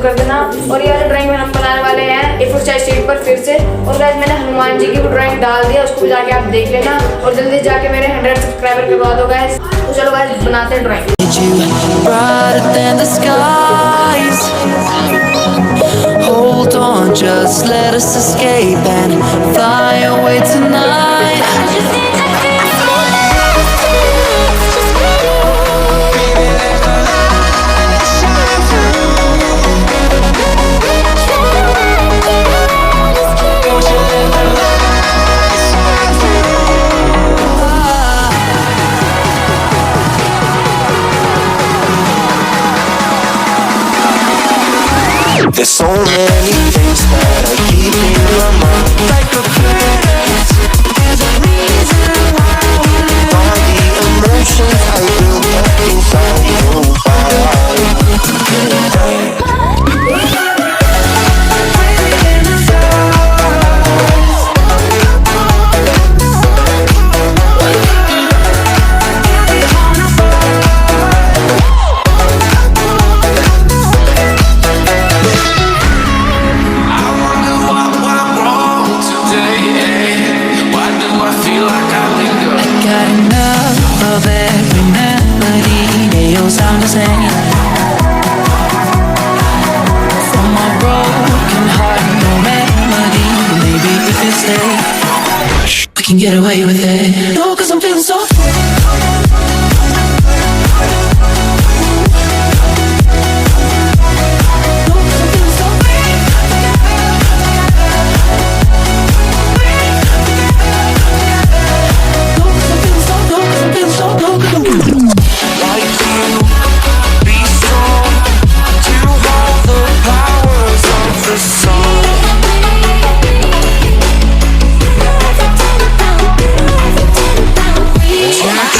कर देना। और ये वाली ड्राइंग में हम बनाने वाले हैं A4 साइज शीट पर फिर से। और गाइस मैंने हनुमान जी की भी ड्राइंग डाल दिया, उसको जाके आप देख लेना और जल्दी जाके मेरे 100 सब्सक्राइबर करवा दो गाइस। तो चलो गाइस बनाते हैं drawing. Hold on, just let us escape and fly away tonight. There's so many things that I keep in my mind, like a past. There's a reason why. All the emotions I built up inside your heart. Of every melody, they all sound the same. From my broken heart, no remedy. Maybe if you stay, we can get away with it. No, 'cause I'm feeling so free.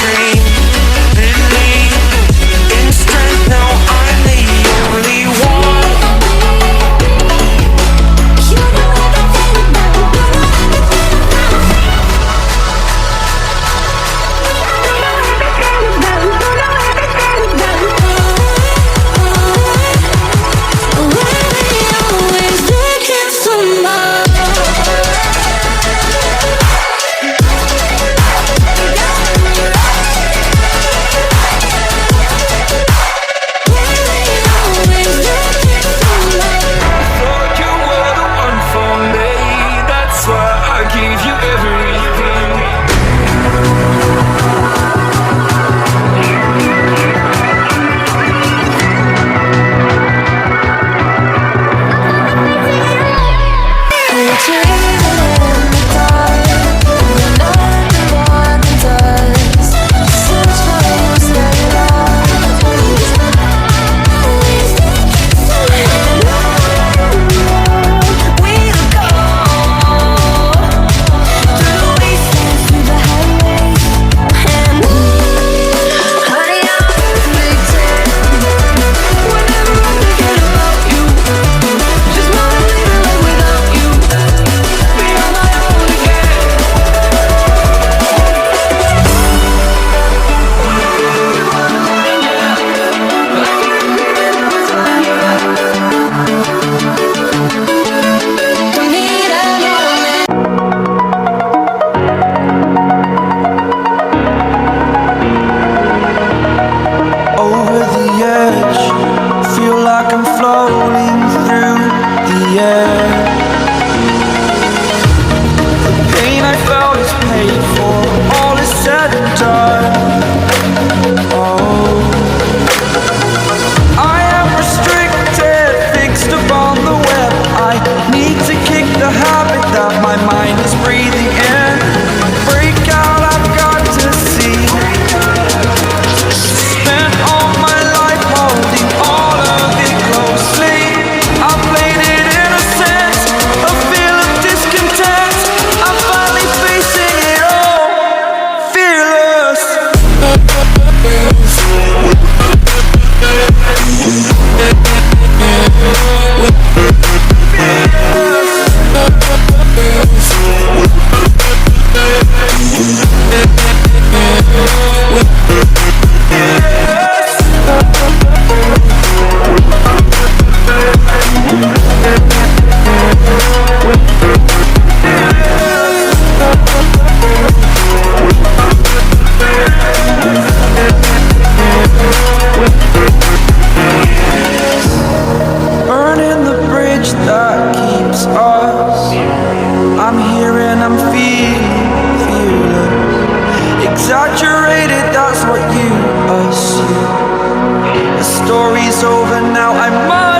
Dream just us. I'm here and I'm feeling fearless. Exaggerated, that's what you assume. The story's over now, I must